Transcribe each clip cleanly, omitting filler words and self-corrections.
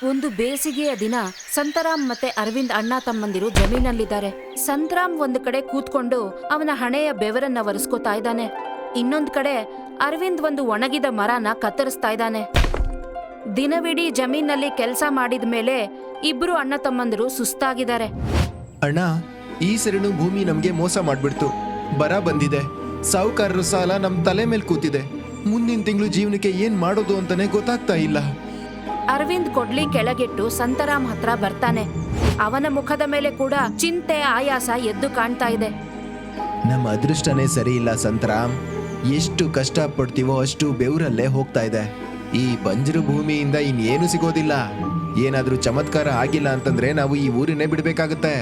ಒಂದು ಬೇಸಿಗೆಯ ದಿನ ಸಂತರಾಮ್ ಮತ್ತೆ ಅರವಿಂದ್ ಅಣ್ಣ ತಮ್ಮಂದಿರು ಜಮೀನಲ್ಲಿದ್ದಾರೆ. ಸಂತರಾಮ್ ಒಂದು ಕಡೆ ಕೂತ್ಕೊಂಡು ಅವನ ಹಣೆಯ ಬೆವರನ್ನ ಒರೆಸ್ಕೋತಾ ಇದ್ದಾನೆ. ಇನ್ನೊಂದ್ ಕಡೆ ಅರವಿಂದ್ ಒಂದು ಒಣಗಿದ ಮರನ ಕತ್ತರಿಸ್ತಾ ಇದ್ದಾನೆ. ದಿನವಿಡೀ ಜಮೀನಲ್ಲಿ ಕೆಲಸ ಮಾಡಿದ ಮೇಲೆ ಇಬ್ರು ಅಣ್ಣ ತಮ್ಮಂದಿರು ಸುಸ್ತಾಗಿದ್ದಾರೆ. ಅಣ್ಣ, ಈ ಸರಿನೂ ಭೂಮಿ ನಮ್ಗೆ ಮೋಸ ಮಾಡ್ಬಿಡ್ತು. ಬರ ಬಂದಿದೆ, ಸಾಹುಕಾರರ ಸಾಲ ನಮ್ ತಲೆ ಮೇಲೆ ಕೂತಿದೆ. ಮುಂದಿನ ತಿಂಗಳು ಜೀವನಕ್ಕೆ ಏನ್ ಮಾಡೋದು ಅಂತಾನೆ ಗೊತ್ತಾಗ್ತಾ ಇಲ್ಲ. ಅರವಿಂದ್ ಕೊಡ್ಲಿ ಕೆಳಗಿಟ್ಟು ಸಂತರಾಮ್ ಹತ್ರ ಬರ್ತಾನೆ. ಅವನ ಮುಖದ ಮೇಲೆ ಕೂಡ ಚಿಂತೆ ಆಯಾಸ ಎದ್ದು ಕಾಣ್ತಾ ಇದೆ. ನಮ್ಮ ಅದೃಷ್ಟನೇ ಸರಿ ಇಲ್ಲ ಸಂತರಾಮ್. ಎಷ್ಟು ಕಷ್ಟ ಪಡ್ತೀವೋ ಅಷ್ಟು ಬೆವರಲ್ಲೇ ಹೋಗ್ತಾ ಇದೆ. ಈ ಬಂಜರು ಭೂಮಿಯಿಂದ ಇನ್ನೇನು ಸಿಗೋದಿಲ್ಲ. ಏನಾದ್ರೂ ಚಮತ್ಕಾರ ಆಗಿಲ್ಲ ಅಂತಂದ್ರೆ ನಾವು ಈ ಊರನ್ನೇ ಬಿಡ್ಬೇಕಾಗತ್ತೆ.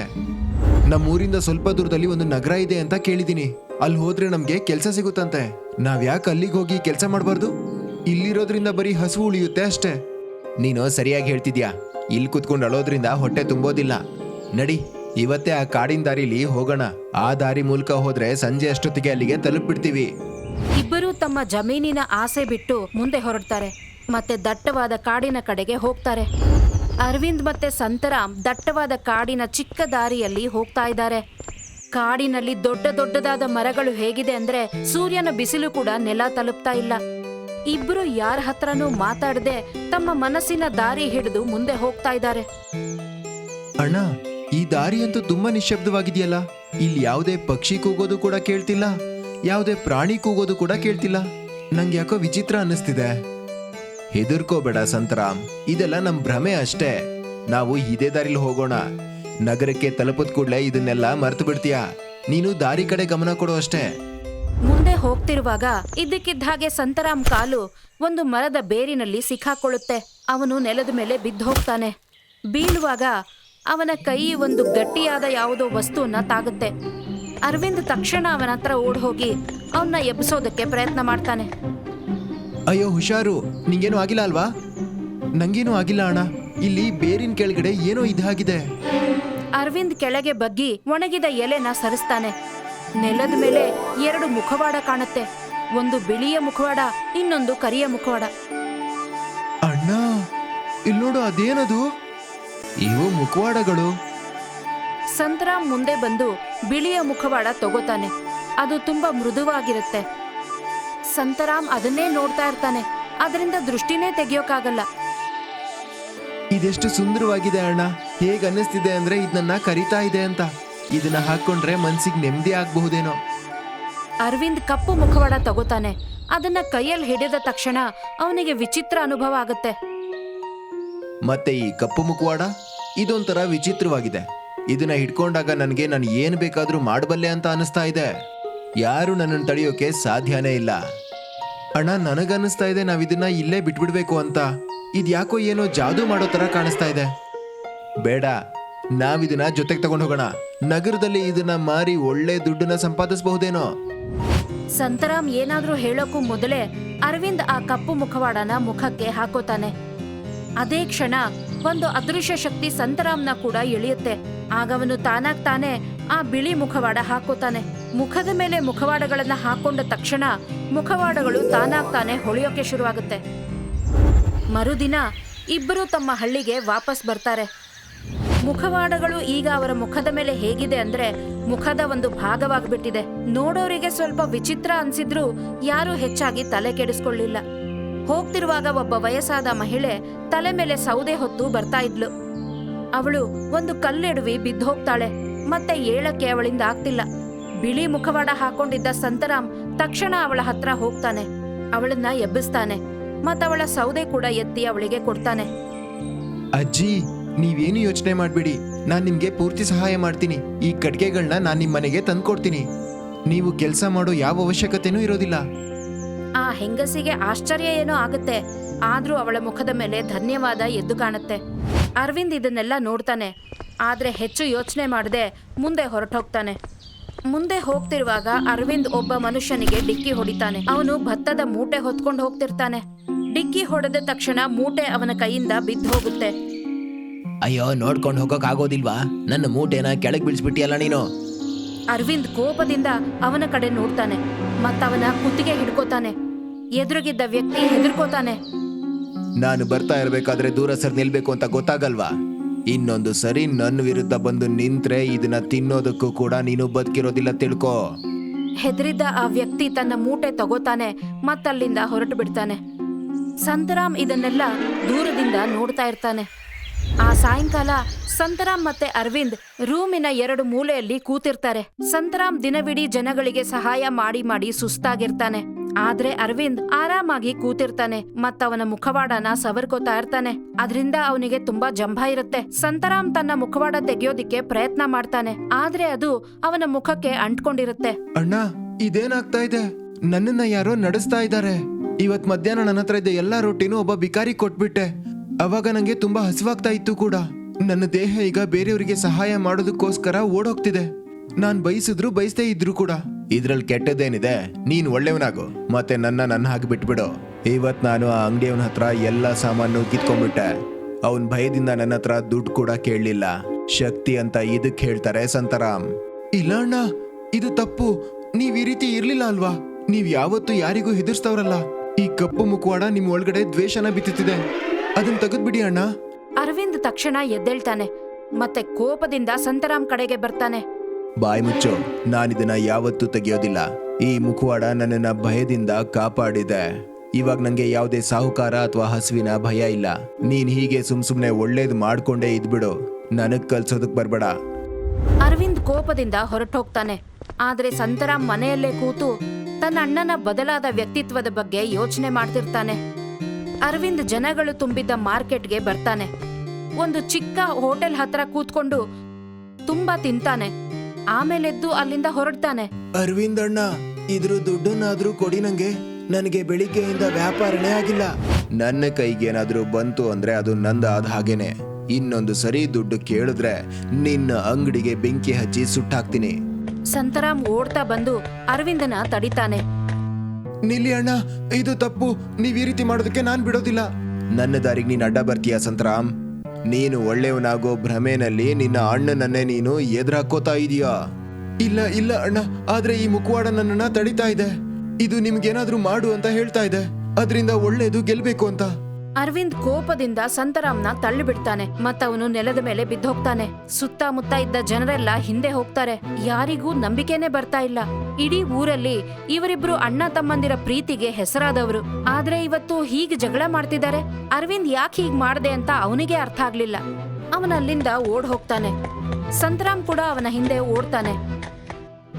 ನಮ್ಮ ಊರಿಂದ ಸ್ವಲ್ಪ ದೂರದಲ್ಲಿ ಒಂದು ನಗರ ಇದೆ ಅಂತ ಕೇಳಿದೀನಿ. ಅಲ್ಲಿ ಹೋದ್ರೆ ನಮ್ಗೆ ಕೆಲ್ಸ ಸಿಗುತ್ತಂತೆ. ನಾವ್ ಯಾಕೆ ಅಲ್ಲಿಗೆ ಹೋಗಿ ಕೆಲ್ಸ ಮಾಡ್ಬಾರ್ದು? ಇಲ್ಲಿರೋದ್ರಿಂದ ಬರೀ ಹಸು ಉಳಿಯುತ್ತೆ ಅಷ್ಟೇ. ನೀನು ಸರಿಯಾಗಿ ಹೇಳ್ತಿದ್ಯಾ. ಇಲ್ಲಿ ಕುತ್ಕೊಂಡು ಅಳೋದ್ರಿಂದ ಹೊಟ್ಟೆ ತುಂಬೋದಿಲ್ಲ. ನಡಿ, ಇವತ್ತೇ ಆ ಕಾಡಿನ ದಾರಿಲಿ ಹೋಗೋಣ. ಆ ದಾರಿ ಮೂಲಕ ಹೋದ್ರೆ ಸಂಜೆ ಅಷ್ಟೊತ್ತಿಗೆ ಅಲ್ಲಿಗೆ ತಲುಪ್ಬಿಡ್ತೀವಿ. ಇಬ್ಬರು ತಮ್ಮ ಜಮೀನಿನ ಆಸೆ ಬಿಟ್ಟು ಮುಂದೆ ಹೊರಡ್ತಾರೆ ಮತ್ತೆ ದಟ್ಟವಾದ ಕಾಡಿನ ಕಡೆಗೆ ಹೋಗ್ತಾರೆ. ಅರವಿಂದ್ ಮತ್ತೆ ಸಂತರಾಮ್ ದಟ್ಟವಾದ ಕಾಡಿನ ಚಿಕ್ಕ ದಾರಿಯಲ್ಲಿ ಹೋಗ್ತಾ ಇದ್ದಾರೆ. ಕಾಡಿನಲ್ಲಿ ದೊಡ್ಡ ದೊಡ್ಡದಾದ ಮರಗಳು ಹೇಗಿದೆ ಅಂದ್ರೆ ಸೂರ್ಯನ ಬಿಸಿಲು ಕೂಡ ನೆಲ ತಲುಪ್ತಾ ಇಲ್ಲ. ಇಬ್ರು ಯಾರ ಹತ್ರನೂ ಮಾತಾಡದೆ ತಮ್ಮ ಮನಸ್ಸಿನ ದಾರಿ ಹಿಡಿದು ಮುಂದೆ ಹೋಗ್ತಾ ಇದ್ದಾರೆ. ಅಣ್ಣ, ಈ ದಾರಿ ಅಂತೂ ತುಂಬಾ ನಿಶ್ಶಬ್ದವಾಗಿದೆಯಲ್ಲ. ಇಲ್ಲಿ ಯಾವುದೇ ಪಕ್ಷಿ ಕೂಗೋದು ಕೂಡ ಕೇಳ್ತಿಲ್ಲ, ಯಾವುದೇ ಪ್ರಾಣಿ ಕೂಗೋದು ಕೂಡ ಕೇಳ್ತಿಲ್ಲ. ನಂಗೆ ಯಾಕೋ ವಿಚಿತ್ರ ಅನ್ನಿಸ್ತಿದೆ. ಹೆದರ್ಕೋಬೇಡ ಸಂತರಾಮ್, ಇದೆಲ್ಲ ನಮ್ ಭ್ರಮೆ ಅಷ್ಟೇ. ನಾವು ಇದೇ ದಾರಿಲಿ ಹೋಗೋಣ. ನಗರಕ್ಕೆ ತಲುಪದ ಕೂಡಲೇ ಇದನ್ನೆಲ್ಲ ಮರ್ತು ಬಿಡ್ತೀಯಾ. ನೀನು ದಾರಿ ಕಡೆ ಗಮನ ಕೊಡು ಅಷ್ಟೇ. ಮುಂದೆ ಹೋಗ್ತಿರುವಾಗ ಇದ್ದಕ್ಕಿದ್ದ ಹಾಗೆ ಸಂತರಾಮ್ ಕಾಲು ಒಂದು ಮರದ ಬೇರಿನಲ್ಲಿ ಸಿಕ್ಕಾಕೊಳ್ಳುತ್ತೆ. ಅವನು ನೆಲದ ಮೇಲೆ ಬಿದ್ದು ಹೋಗ್ತಾನೆ. ಬೀಳುವಾಗ ಅವನ ಕೈ ಒಂದು ಗಟ್ಟಿಯಾದ ಯಾವುದೋ ವಸ್ತುವನ್ನ ತಾಗುತ್ತೆ. ಅರವಿಂದ್ ತಕ್ಷಣ ಅವನ ಹತ್ರ ಓಡ್ ಹೋಗಿ ಅವನ್ನ ಎಬ್ಬಿಸೋದಕ್ಕೆ ಪ್ರಯತ್ನ ಮಾಡ್ತಾನೆ. ಅಯ್ಯೋ ಹುಷಾರು, ನಿಂಗೇನು ಆಗಿಲ್ಲ ಅಲ್ವಾ? ನಂಗೇನು ಆಗಿಲ್ಲ ಅಣ್ಣ. ಇಲ್ಲಿ ಬೇರಿನ ಕೆಳಗಡೆ ಏನೋ ಇದಾಗಿದೆ. ಅರವಿಂದ್ ಕೆಳಗೆ ಬಗ್ಗಿ ಒಣಗಿದ ಎಲೆನ ಸರಿಸ್ತಾನೆ. ನೆಲದ ಮೇಲೆ ಎರಡು ಮುಖವಾಡ ಕಾಣುತ್ತೆ. ಒಂದು ಬಿಳಿಯ ಮುಖವಾಡ, ಇನ್ನೊಂದು ಕರಿಯ ಮುಖವಾಡ. ಅಣ್ಣ, ಇಲ್ಲಿ ನೋಡು, ಅದೇನದು? ಇವು ಮುಖವಾಡಗಳು. ಸಂತರಾಮ್ ಮುಂದೆ ಬಂದು ಬಿಳಿಯ ಮುಖವಾಡ ತಗೋತಾನೆ. ಅದು ತುಂಬಾ ಮೃದುವಾಗಿರುತ್ತೆ. ಸಂತರಾಮ್ ಅದನ್ನೇ ನೋಡ್ತಾ ಇರ್ತಾನೆ. ಅದರಿಂದ ದೃಷ್ಟಿನೇ ತೆಗಿಯೋಕ್ಕಾಗಲ್ಲ. ಇದೆಷ್ಟು ಸುಂದರವಾಗಿದೆ ಅಣ್ಣ. ಹೇಗ್ ಅನ್ನಿಸ್ತಿದೆ ಅಂದ್ರೆ ಇದನ್ನ ಕರಿತಾ ಇದೆ ಅಂತ. ಇದನ್ನ ಹಾಕೊಂಡ್ರೆ ಮನ್ಸಿಗೆ ನೆಮ್ಮದಿ ಆಗ್ಬಹುದೇನೋ. ಅರವಿಂದ್ ಕಪ್ಪು ಮುಖವಾಡ ತಗೋತಾನೆ. ಅದನ್ನ ಕೈಯಲ್ಲಿ ಹಿಡಿದ ತಕ್ಷಣ ಅವನಿಗೆ ವಿಚಿತ್ರ ಅನುಭವ ಆಗುತ್ತೆ. ಮತ್ತೆ ಈ ಕಪ್ಪು ಮುಖವಾಡ ಇದೊಂಥರ ವಿಚಿತ್ರವಾಗಿದೆ. ಇದನ್ನ ಹಿಡ್ಕೊಂಡಾಗ ನನಗೆ ನಾನು ಏನ್ ಬೇಕಾದ್ರೂ ಮಾಡಬಲ್ಲೆ ಅಂತ ಅನಿಸ್ತಾ ಇದೆ. ಯಾರು ನನ್ನನ್ನು ತಡೆಯೋಕೆ ಸಾಧ್ಯನೇ ಇಲ್ಲ. ಅಣ್ಣ, ನನಗನ್ನಿಸ್ತಾ ಇದೆ ನಾವಿದನ್ನ ಇಲ್ಲೇ ಬಿಟ್ಬಿಡ್ಬೇಕು ಅಂತ. ಇದ್ಯಾಕೋ ಏನೋ ಜಾದೂ ಮಾಡೋ ತರ ಕಾಣಿಸ್ತಾ ಇದೆ. ಬೇಡ, ನಾವಿದನ್ನ ಜೊತೆಗೆ ತಗೊಂಡು ಹೋಗೋಣ. ನಗರದಲ್ಲಿ ಇದನ್ನ ಮಾರಿ ಒಳ್ಳೆ ದುಡ್ಡನ್ನ ಸಂಪಾದಿಸಬಹುದೇನೋ. ಸಂತರಾಮ್ ಏನಾದ್ರೂ ಹೇಳೋಕ್ಕೂ ಮೊದಲೇ ಅರವಿಂದ್ ಆ ಕಪ್ಪು ಮುಖವಾಡನ ಮುಖಕ್ಕೆ ಹಾಕೋತಾನೆ. ಅದೇ ಕ್ಷಣ ಒಂದು ಅದೃಶ್ಯ ಶಕ್ತಿ ಸಂತರಾಮ್ನ ಕೂಡ ಎಳೆಯುತ್ತೆ. ಆಗವನು ತಾನಾಗ್ತಾನೆ ಆ ಬಿಳಿ ಮುಖವಾಡ ಹಾಕೋತಾನೆ. ಮುಖದ ಮೇಲೆ ಮುಖವಾಡಗಳನ್ನ ಹಾಕೊಂಡ ತಕ್ಷಣ ಮುಖವಾಡಗಳು ತಾನಾಗ್ತಾನೆ ಹೊಳೆಯೋಕೆ ಶುರುವಾಗುತ್ತೆ. ಮರುದಿನ ಇಬ್ಬರು ತಮ್ಮ ಹಳ್ಳಿಗೆ ವಾಪಸ್ ಬರ್ತಾರೆ. ಮುಖವಾಡಗಳು ಈಗ ಅವರ ಮುಖದ ಮೇಲೆ ಹೇಗಿದೆ ಅಂದ್ರೆ ಮುಖದ ಒಂದು ಭಾಗವಾಗ್ಬಿಟ್ಟಿದೆ. ನೋಡೋರಿಗೆ ಸ್ವಲ್ಪ ವಿಚಿತ್ರ ಅನ್ಸಿದ್ರು ಯಾರು ಹೆಚ್ಚಾಗಿ ತಲೆ ಕೆಡಿಸ್ಕೊಳ್ಳಿಲ್ಲ. ಹೋಗ್ತಿರುವಾಗ ಒಬ್ಬ ವಯಸ್ಸಾದ ಮಹಿಳೆ ತಲೆ ಮೇಲೆ ಸೌದೆ ಹೊತ್ತು ಬರ್ತಾ ಇದ್ಲು. ಅವಳು ಒಂದು ಕಲ್ಲೆಡವಿ ಬಿದ್ದು ಹೋಗ್ತಾಳೆ. ಮತ್ತೆ ಏಳಕ್ಕೆ ಅವಳಿಂದ ಆಗ್ತಿಲ್ಲ. ಬಿಳಿ ಮುಖವಾಡ ಹಾಕೊಂಡಿದ್ದ ಸಂತರಾಮ್ ತಕ್ಷಣ ಅವಳ ಹತ್ರ ಹೋಗ್ತಾನೆ. ಅವಳನ್ನ ಎಬ್ಬಿಸ್ತಾನೆ. ಮತ್ತವಳ ಸೌದೆ ಕೂಡ ಎತ್ತಿ ಅವಳಿಗೆ ಕೊಡ್ತಾನೆ. ಅಜ್ಜಿ, ನೀವೇನು ಯೋಚನೆ ಮಾಡ್ಬೇಡಿ. ನಾನ್ ನಿಮ್ಗೆ ಪೂರ್ತಿ ಸಹಾಯ ಮಾಡ್ತೀನಿ. ಈ ಕಟ್ಗೆಗಳನ್ನ ನಾನ್ ನಿಮ್ ಮನೆಗೆ ತಂದ್ಕೊಡ್ತೀನಿ. ನೀವು ಕೆಲಸ ಮಾಡೋ ಯಾವ ಅವಶ್ಯಕತೆನೂ ಇರೋದಿಲ್ಲ. ಆ ಹೆಂಗಸಿಗೆ ಆಶ್ಚರ್ಯ ಏನೋ ಆಗುತ್ತೆ. ಆದ್ರೂ ಅವಳ ಮುಖದ ಮೇಲೆ ಧನ್ಯವಾದ ಎದ್ದು ಕಾಣುತ್ತೆ. ಅರವಿಂದ್ ಇದನ್ನೆಲ್ಲ ನೋಡ್ತಾನೆ. ಆದ್ರೆ ಹೆಚ್ಚು ಯೋಚನೆ ಮಾಡದೆ ಮುಂದೆ ಹೊರಟೋಗ್ತಾನೆ. ಮುಂದೆ ಹೋಗ್ತಿರುವಾಗ ಅರವಿಂದ್ ಒಬ್ಬ ಮನುಷ್ಯನಿಗೆ ಡಿಕ್ಕಿ ಹೊಡಿತಾನೆ. ಅವನು ಭತ್ತದ ಮೂಟೆ ಹೊತ್ಕೊಂಡು ಹೋಗ್ತಿರ್ತಾನೆ. ಡಿಕ್ಕಿ ಹೊಡೆದ ತಕ್ಷಣ ಮೂಟೆ ಅವನ ಕೈಯಿಂದ ಬಿದ್ದು ಹೋಗುತ್ತೆ. ಅಯ್ಯೋ, ನೋಡ್ಕೊಂಡು ಹೋಗೋಕ್ ಆಗೋದಿಲ್ವಾ? ನನ್ನ ಮೂಟೆನ ಕೆಳಗೆ ಬೀಳ್ಸ್ಬಿಟ್ಟಿಯಲ್ಲ ನೀನು. ಅರವಿಂದ್ ಕೋಪದಿಂದ ಅವನ ಕಡೆ ನೋಡ್ತಾನೆ. ಮತ್ತವನ ಕುತ್ತಿಗೆ ಹಿಡ್ಕೋತಾನೆ. ಎದುರುಗಿದ್ದ ವ್ಯಕ್ತಿ ಹೆದರ್ಕೋತಾನೆ. ನಾನು ಬರ್ತಾ ಇರ್ಬೇಕಾದ್ರೆ ದೂರ ಸರ್ ನಿಲ್ಬೇಕು ಅಂತ ಗೊತ್ತಾಗಲ್ವಾ? ಇನ್ನೊಂದು ಸರಿ ನನ್ನ ವಿರುದ್ಧ ಬಂದು ನಿಂತ್ರೆ ಇದನ್ನ ತಿನ್ನೋದಕ್ಕೂ ಕೂಡ ನೀನು ಬದುಕಿರೋದಿಲ್ಲ, ತಿಳ್ಕೋ. ಹೆದರಿದ್ದ ಆ ವ್ಯಕ್ತಿ ತನ್ನ ಮೂಟೆ ತಗೋತಾನೆ ಮತ್ತಲ್ಲಿಂದ ಹೊರಟು ಬಿಡ್ತಾನೆ. ಸಂತರಾಮ್ ಇದನ್ನೆಲ್ಲ ದೂರದಿಂದ ನೋಡ್ತಾ ಇರ್ತಾನೆ. ಆ ಸಾಯಂಕಾಲ ಸಂತರಾಮ್ ಮತ್ತೆ ಅರವಿಂದ್ ರೂಮಿನ 2 ಮೂಲೆಯಲ್ಲಿ ಕೂತಿರ್ತಾರೆ. ಸಂತರಾಮ್ ದಿನವಿಡೀ ಜನಗಳಿಗೆ ಸಹಾಯ ಮಾಡಿ ಮಾಡಿ ಸುಸ್ತಾಗಿರ್ತಾನೆ. ಆದ್ರೆ ಅರವಿಂದ್ ಆರಾಮಾಗಿ ಕೂತಿರ್ತಾನೆ ಮತ್ತವನ ಮುಖವಾಡನ ಸವರ್ಕೋತಾ ಇರ್ತಾನೆ. ಅದ್ರಿಂದ ಅವನಿಗೆ ತುಂಬಾ ಜಂಭ ಇರುತ್ತೆ. ಸಂತರಾಮ್ ತನ್ನ ಮುಖವಾಡ ತೆಗೆಯೋದಿಕ್ಕೆ ಪ್ರಯತ್ನ ಮಾಡ್ತಾನೆ, ಆದ್ರೆ ಅದು ಅವನ ಮುಖಕ್ಕೆ ಅಂಟ್ಕೊಂಡಿರುತ್ತೆ. ಅಣ್ಣ, ಇದೇನಾಗ್ತಾ ಇದೆ? ನನ್ನನ್ನ ಯಾರೋ ನಡೆಸ್ತಾ ಇದ್ದಾರೆ. ಇವತ್ ಮಧ್ಯಾಹ್ನ ನನ್ನ ಹತ್ರ ಇದ್ದ ಎಲ್ಲಾ ರೊಟ್ಟಿನೂ ಒಬ್ಬ ಬಿಕಾರಿ ಕೊಟ್ಬಿಟ್ಟೆ. ಅವಾಗ ನಂಗೆ ತುಂಬಾ ಹಸಿವಾಗ್ತಾ ಇತ್ತು ಕೂಡ. ನನ್ನ ದೇಹ ಈಗ ಬೇರೆಯವರಿಗೆ ಸಹಾಯ ಮಾಡೋದಕ್ಕೋಸ್ಕರ ಓಡೋಗ್ತಿದೆ. ನಾನ್ ಬಯಸಿದ್ರು ಬಯಸ್ದೇ ಇದ್ರು ಕೂಡ. ಇದ್ರಲ್ಲಿ ಕೆಟ್ಟದ್ದೇನಿದೆ? ನೀನ್ ಒಳ್ಳೆಯವನಾಗು ಮತ್ತೆ ನನ್ನ ಹಾಗೆ ಬಿಟ್ಬಿಡು. ಇವತ್ ನಾನು ಆ ಅಂಗಡಿಯವನ ಹತ್ರ ಎಲ್ಲಾ ಸಾಮಾನು ಕಿತ್ಕೊಂಡ್ಬಿಟ್ಟೆ. ಅವನ್ ಭಯದಿಂದ ನನ್ನ ಹತ್ರ ದುಡ್ಡು ಕೂಡ ಕೇಳಲಿಲ್ಲ. ಶಕ್ತಿ ಅಂತ ಇದಕ್ ಹೇಳ್ತಾರೆ ಸಂತರಾಮ್. ಇಲ್ಲ ಅಣ್ಣ, ಇದು ತಪ್ಪು. ನೀವ್ ಈ ರೀತಿ ಇರ್ಲಿಲ್ಲ ಅಲ್ವಾ? ನೀವ್ ಯಾವತ್ತೂ ಯಾರಿಗೂ ಹೆದರ್ಸ್ತವ್ರಲ್ಲ. ಈ ಕಪ್ಪು ಮುಖವಾಡ ನಿಮ್ ಒಳಗಡೆ ದ್ವೇಷನ ಬಿತ್ತುತ್ತಿದೆ. ಅದನ್ನ ತೆಗೆದ್ಬಿಡಿ ಅಣ್ಣ. ಅರವಿಂದ್ ತಕ್ಷಣ ಎದ್ದೇಳ್ತಾನೆ ಮತ್ತೆ ಕೋಪದಿಂದ ಸಂತರಾಮ್ ಕಡೆಗೆ ಬರ್ತಾನೆ. ಬಾಯ್ ಮುಚ್ಚು, ನಾನಿದನ್ನ ಯಾವತ್ತೂ ತೆಗೆಯೋದಿಲ್ಲ. ಈ ಮುಖವಾಡ ನನ್ನನ್ನ ಭಯದಿಂದ ಕಾಪಾಡಿದೆ. ಇವಾಗ ನಂಗೆ ಯಾವುದೇ ಸಾಹುಕಾರ ಅಥವಾ ಹಸುವಿನ ಭಯ ಇಲ್ಲ. ನೀನ್ ಹೀಗೆ ಸುಮ್ನೆ ಒಳ್ಳೇದು ಮಾಡ್ಕೊಂಡೇ ಇದ್ಬಿಡು. ನನಗ್ ಕಲ್ಸೋದಕ್ ಬರ್ಬೇಡ. ಅರವಿಂದ್ ಕೋಪದಿಂದ ಹೊರಟೋಗ್ತಾನೆ. ಆದ್ರೆ ಸಂತರಾಮ್ ಮನೆಯಲ್ಲೇ ಕೂತು ತನ್ನ ಅಣ್ಣನ ಬದಲಾದ ವ್ಯಕ್ತಿತ್ವದ ಬಗ್ಗೆ ಯೋಚನೆ ಮಾಡ್ತಿರ್ತಾನೆ. ಅರವಿಂದ್ ಜನಗಳು ತುಂಬಿದ್ದ ಮಾರ್ಕೆಟ್ಗೆ ಬರ್ತಾನೆ. ಒಂದು ಚಿಕ್ಕ ಹೋಟೆಲ್ ಹತ್ರ ಕೂತ್ಕೊಂಡು ತುಂಬಾ ತಿಂತಾನೆ. ಆಮೇಲೆದ್ದು ಅಲ್ಲಿಂದ ಹೊರಡ್ತಾನೆ. ಅರವಿಂದ್ ಅಣ್ಣ, ಇದ್ರ ದುಡ್ಡನ್ನಾದ್ರೂ ಕೊಡಿ ನಂಗೆ. ನನಗೆ ಬೆಳಿಗ್ಗೆಯಿಂದ ವ್ಯಾಪಾರನೇ ಆಗಿಲ್ಲ. ನನ್ನ ಕೈಗೇನಾದ್ರೂ ಬಂತು ಅಂದ್ರೆ ಅದು ನಂದಾದ ಹಾಗೇನೆ. ಇನ್ನೊಂದು ಸರಿ ದುಡ್ಡು ಕೇಳಿದ್ರೆ ನಿನ್ನ ಅಂಗಡಿಗೆ ಬೆಂಕಿ ಹಚ್ಚಿ ಸುಟ್ಟಾಕ್ತೀನಿ. ಸಂತರಾಮ್ ಓಡ್ತಾ ಬಂದು ಅರವಿಂದನ ತಡಿತಾನೆ. ನಿಲ್ಲಿ ಅಣ್ಣ, ಇದು ತಪ್ಪು. ನೀವ್ ಈ ರೀತಿ ಮಾಡೋದಕ್ಕೆ ನಾನ್ ಬಿಡೋದಿಲ್ಲ. ನನ್ನ ದಾರಿಗೆ ನೀನ್ ಅಡ್ಡ ಬರ್ತೀಯ ಸಂತರಾಮ್? ನೀನು ಒಳ್ಳೆಯವನಾಗೋ ಭ್ರಮೆನಲ್ಲಿ ನಿನ್ನ ಅಣ್ಣನನ್ನೇ ನೀನು ಎದುರಾಕೋತಾ ಇದೀಯಾ? ಇಲ್ಲ ಇಲ್ಲ ಅಣ್ಣ, ಆದ್ರೆ ಈ ಮುಖವಾಡ ನನ್ನನ್ನ ತಡಿತಾ ಇದೆ. ಇದು ನಿಮ್ಗೇನಾದ್ರೂ ಮಾಡು ಅಂತ ಹೇಳ್ತಾ ಇದೆ. ಅದರಿಂದ ಒಳ್ಳೇದು ಗೆಲ್ಬೇಕು ಅಂತ. ಅರವಿಂದ್ ಕೋಪದಿಂದ ಸಂತರಾಮ್ನ ತಳ್ಳಿಬಿಡ್ತಾನೆ ಮತ್ತವನು ನೆಲದ ಮೇಲೆ ಬಿದ್ದೋಗ್ತಾನೆ. ಸುತ್ತಮುತ್ತ ಇದ್ದ ಜನರೆಲ್ಲ ಹಿಂದೆ ಹೋಗ್ತಾರೆ. ಯಾರಿಗೂ ನಂಬಿಕೆನೆ ಬರ್ತಾ ಇಲ್ಲ. ಇಡೀ ಊರಲ್ಲಿ ಇವರಿಬ್ರು ಅಣ್ಣ ತಮ್ಮಂದಿರ ಪ್ರೀತಿಗೆ ಹೆಸರಾದವರು. ಆದ್ರೆ ಇವತ್ತು ಹೀಗೆ ಜಗಳ ಮಾಡ್ತಿದ್ದಾರೆ. ಅರವಿಂದ್ ಯಾಕೆ ಹೀಗ್ ಮಾಡ್ದೆ ಅಂತ ಅವನಿಗೆ ಅರ್ಥ ಆಗ್ಲಿಲ್ಲ. ಅವನಲ್ಲಿಂದ ಓಡ್ ಹೋಗ್ತಾನೆ. ಸಂತರಾಮ್ ಕೂಡ ಅವನ ಹಿಂದೆ ಓಡ್ತಾನೆ.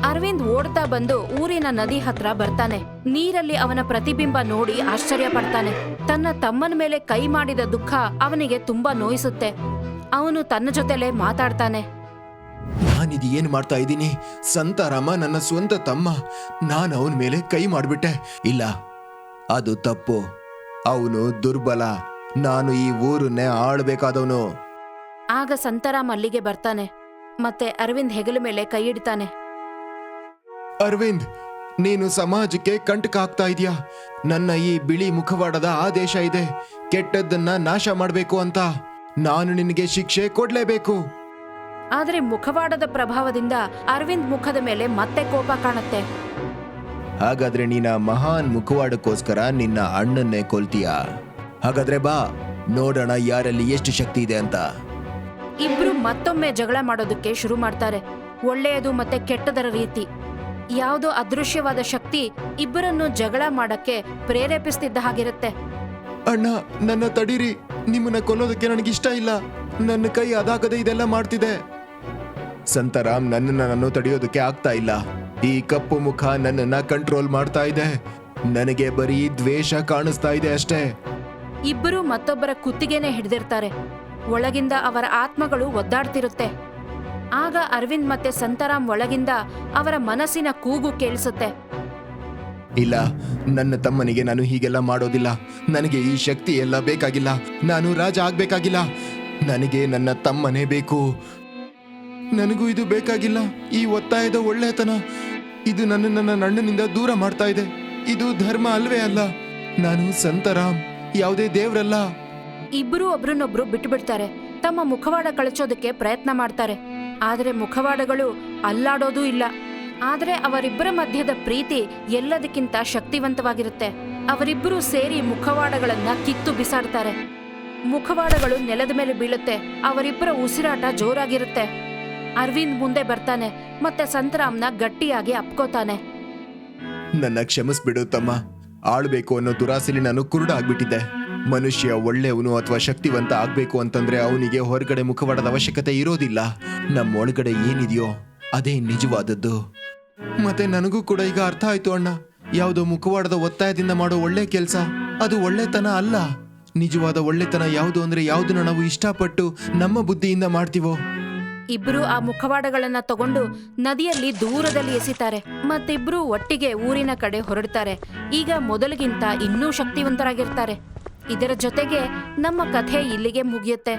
ಅರವಿಂದ್ ಓಡ್ತಾ ಬಂದು ಊರಿನ ನದಿ ಹತ್ರ ಬರ್ತಾನೆ. ನೀರಲ್ಲಿ ಅವನ ಪ್ರತಿಬಿಂಬ ನೋಡಿ ಆಶ್ಚರ್ಯ ಪಡ್ತಾನೆ. ತನ್ನ ತಮ್ಮನ ಮೇಲೆ ಕೈ ಮಾಡಿದ ದುಃಖ ಅವನಿಗೆ ತುಂಬಾ ನೋಯಿಸುತ್ತೆ. ಅವನು ತನ್ನ ಜೊತೆಲೇ ಮಾತಾಡ್ತಾನೆ. ನಾನಿದು ಏನ್ ಮಾಡ್ತಾ ಇದ್ದೀನಿ? ಸಂತಾರಾಮ ನನ್ನ ಸ್ವಂತ ತಮ್ಮ. ನಾನು ಅವನ ಮೇಲೆ ಕೈ ಮಾಡ್ಬಿಟ್ಟೆ. ಇಲ್ಲ, ಅದು ತಪ್ಪು. ಅವನು ದುರ್ಬಲ. ನಾನು ಈ ಊರನ್ನೇ ಆಳ್ಬೇಕಾದವನು. ಆಗ ಸಂತರಾಮ್ ಅಲ್ಲಿಗೆ ಬರ್ತಾನೆ ಮತ್ತೆ ಅರವಿಂದ್ ಹೆಗಲ ಮೇಲೆ ಕೈ ಇಡ್ತಾನೆ. ಅರವಿಂದ್, ನೀನು ಸಮಾಜಕ್ಕೆ ಕಂಟಕ ಆಗ್ತಾ ಇದೀಯಾ. ನನ್ನ ಈ ಬಿಳಿ ಮುಖವಾಡದ ಆದೇಶ ಇದೆ, ಕೆಟ್ಟದ್ದನ್ನ ನಾಶ ಮಾಡ್ಬೇಕು ಅಂತ. ನಾನು ನಿನಗೆ ಶಿಕ್ಷೆ ಕೊಡ್ಲೇಬೇಕು. ಆದ್ರೆ ಮುಖವಾಡದ ಪ್ರಭಾವದಿಂದ ಅರವಿಂದ್ ಮುಖದ ಮೇಲೆ ಮತ್ತೆ ಕೋಪ ಕಾಣುತ್ತೆ. ಹಾಗಾದ್ರೆ ನೀನ ಮಹಾನ್ ಮುಖವಾಡಕ್ಕೋಸ್ಕರ ನಿನ್ನ ಅಣ್ಣನ್ನೇ ಕೊಲ್ತೀಯಾ? ಹಾಗಾದ್ರೆ ಬಾ, ನೋಡೋಣ ಯಾರಲ್ಲಿ ಎಷ್ಟು ಶಕ್ತಿ ಇದೆ ಅಂತ. ಇಬ್ರು ಮತ್ತೊಮ್ಮೆ ಜಗಳ ಮಾಡೋದಕ್ಕೆ ಶುರು ಮಾಡ್ತಾರೆ. ಒಳ್ಳೆಯದು ಮತ್ತೆ ಕೆಟ್ಟದರ ರೀತಿ. ಯಾವುದೋ ಅದೃಶ್ಯವಾದ ಶಕ್ತಿ ಇಬ್ಬರನ್ನು ಜಗಳ ಮಾಡಕ್ಕೆ ಪ್ರೇರೇಪಿಸ್ತಿದ್ದ ಹಾಗಿರುತ್ತೆ. ಅಣ್ಣ, ನನ್ನ ತಡೀರಿ. ನಿಮ್ಮನ್ನ ಕೊಲ್ಲೋದಕ್ಕೆ ನನಗಿಷ್ಟ ಇಲ್ಲ. ನನ್ನ ಕೈ ಅದಾಗದೆ ಇದೆಲ್ಲ ಮಾಡ್ತಿದೆ. ಸಂತರಾಮ್, ನನ್ನನ್ನು ತಡೆಯೋದಕ್ಕೆ ಆಗ್ತಾ ಇಲ್ಲ. ಈ ಕಪ್ಪು ಮುಖ ನನ್ನನ್ನ ಕಂಟ್ರೋಲ್ ಮಾಡ್ತಾ ಇದೆ. ನನಗೆ ಬರೀ ದ್ವೇಷ ಕಾಣಿಸ್ತಾ ಇದೆ ಅಷ್ಟೇ. ಇಬ್ಬರು ಮತ್ತೊಬ್ಬರ ಕುತ್ತಿಗೆನೆ ಹಿಡಿದಿರ್ತಾರೆ. ಒಳಗಿಂದ ಅವರ ಆತ್ಮಗಳು ಒದ್ದಾಡ್ತಿರುತ್ತೆ. ಆಗ ಅರವಿಂದ್ ಮತ್ತೆ ಸಂತರಾಮ್ ಒಳಗಿಂದ ಅವರ ಮನಸ್ಸಿನ ಕೂಗು ಕೇಳಿಸುತ್ತೆ. ಇಲ್ಲ, ನನ್ನ ತಮ್ಮನಿಗೆ ನಾನು ಹೀಗೆಲ್ಲ ಮಾಡೋದಿಲ್ಲ. ನನಗೆ ಈ ಶಕ್ತಿ ಎಲ್ಲ ಬೇಕಾಗಿಲ್ಲ. ನಾನು ರಾಜ ಆಗ್ಬೇಕಾಗಿಲ್ಲ. ನನಗೆ ನನ್ನ ತಮ್ಮನೇ ಬೇಕು. ನನಗೂ ಇದು ಬೇಕಾಗಿಲ್ಲ. ಈ ಒತ್ತಾಯದ ಒಳ್ಳೆತನ ಇದು ನನ್ನ ಅಣ್ಣನಿಂದ ದೂರ ಮಾಡ್ತಾ ಇದೆ. ಇದು ಧರ್ಮ ಅಲ್ವೇ ಅಲ್ಲ. ನಾನು ಸಂತರಾಮ್, ಯಾವುದೇ ದೇವ್ರಲ್ಲ. ಇಬ್ಬರು ಒಬ್ರನ್ನೊಬ್ರು ಬಿಟ್ಟು ಬಿಡ್ತಾರೆ. ತಮ್ಮ ಮುಖವಾಡ ಕಳಚೋದಕ್ಕೆ ಪ್ರಯತ್ನ ಮಾಡ್ತಾರೆ. ಆದ್ರೆ ಮುಖವಾಡಗಳು ಅಲ್ಲಾಡೋದೂ ಇಲ್ಲ. ಆದ್ರೆ ಅವರಿಬ್ಬರ ಮಧ್ಯದ ಪ್ರೀತಿ ಎಲ್ಲದಕ್ಕಿಂತ ಶಕ್ತಿವಂತವಾಗಿರುತ್ತೆ. ಅವರಿಬ್ಬರು ಸೇರಿ ಮುಖವಾಡಗಳನ್ನ ಕಿತ್ತು ಬಿಸಾಡ್ತಾರೆ. ಮುಖವಾಡಗಳು ನೆಲದ ಮೇಲೆ ಬೀಳುತ್ತೆ. ಅವರಿಬ್ಬರ ಉಸಿರಾಟ ಜೋರಾಗಿರುತ್ತೆ. ಅರವಿಂದ್ ಮುಂದೆ ಬರ್ತಾನೆ ಮತ್ತೆ ಸಂತರಾಮ್ನ ಗಟ್ಟಿಯಾಗಿ ಅಪ್ಕೋತಾನೆ. ನನ್ನ ಕ್ಷಮಿಸ್ಬಿಡು ತಮ್ಮ. ಆಳ್ಬೇಕು ಅನ್ನೋ ದುರಾಸೆಲಿ ನಾನು ಕುರುಡಾಗ್ಬಿಟ್ಟಿದ್ದೆ. ಮನುಷ್ಯ ಒಳ್ಳೆಯವನು ಅಥವಾ ಶಕ್ತಿವಂತ ಆಗ್ಬೇಕು ಅಂತಂದ್ರೆ ಅವನಿಗೆ ಹೊರಗಡೆ ಮುಖವಾಡದ ಅವಶ್ಯಕತೆ ಇರೋದಿಲ್ಲ. ನಮ್ಮ ಒಳಗಡೆ ಏನಿದೆಯೋ ಅದೇ ನಿಜವಾದದ್ದು. ಮತ್ತೆ ನನಗೂ ಕೂಡ ಈಗ ಅರ್ಥ ಆಯ್ತು ಅಣ್ಣ. ಯಾವುದೋ ಮುಖವಾಡದ ಒತ್ತಾಯದಿಂದ ಮಾಡೋ ಒಳ್ಳೆ ಕೆಲಸ ಅದು ಒಳ್ಳೆತನ ಅಲ್ಲ. ನಿಜವಾದ ಒಳ್ಳೆತನ ಯಾವುದು ಅಂದ್ರೆ ಯಾವುದನ್ನ ನಾವು ಇಷ್ಟಪಟ್ಟು ನಮ್ಮ ಬುದ್ಧಿಯಿಂದ ಮಾಡ್ತೀವೋ. ಇಬ್ರು ಆ ಮುಖವಾಡಗಳನ್ನ ತಗೊಂಡು ನದಿಯಲ್ಲಿ ದೂರದಲ್ಲಿ ಎಸಿತಾರೆ. ಮತ್ತಿಬ್ರು ಒಟ್ಟಿಗೆ ಊರಿನ ಕಡೆ ಹೊರಡ್ತಾರೆ. ಈಗ ಮೊದಲಿಗಿಂತ ಇನ್ನೂ ಶಕ್ತಿವಂತರಾಗಿರ್ತಾರೆ. ಇದರ ಜೊತೆಗೆ ನಮ್ಮ ಕಥೆ ಇಲ್ಲಿಗೆ ಮುಗಿಯುತ್ತೆ.